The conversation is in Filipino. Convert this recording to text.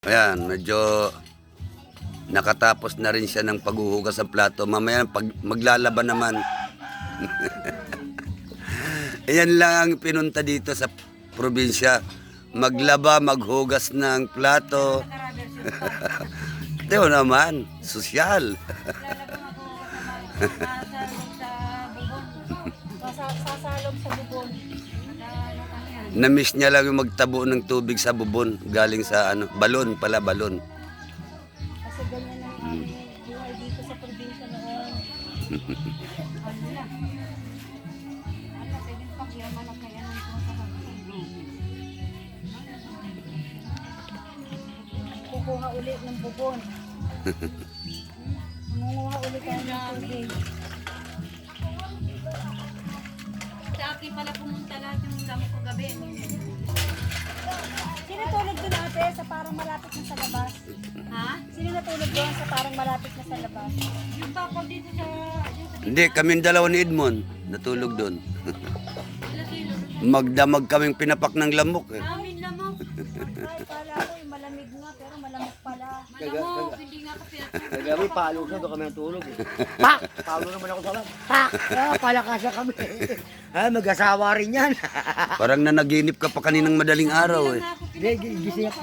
Ayan, medyo nakatapos na rin siya ng paghuhugas ng plato. Mamaya pag maglalaban naman. Ayan lang ang pinunta dito sa probinsya. Maglaba, maghugas ng plato. Ito naman, sosyal. Sasalog sa bubon. Na-miss niya lang yung magtabo ng tubig sa bubon. Galing sa balon pala, balon. Kasi ganyan ang buhay dito sa probinsya noon. Ano na? Ano, pwedeng pagyaman na kaya ng sa kapatid. Kukuha ulit ng bubon. Mangunguha ulit tayo ng tubig. Sa akin pala pumunta lahat yung gamit ko gabi. Sino tulog doon ate sa parang malapit na sa labas? Ha? Sino natulog doon sa parang malapit na sa labas? Yung papa dito sa... Hindi, kaming dalawa ni Edmond. Natulog doon. Sila silo. Magdamag kaming pinapak ng lamok eh. Amin lamok. Ay, pala ko malamig nga pero malamok pala. Malamok. Hindi nga kasi Kagabi, palo na doon kami natulog. Pak! Palo naman ako sa lab. Pak! Palakasya kami. Mag-asawa rin yan. Parang nanaginip ka pa kaninang madaling araw eh. Hindi, gising ako.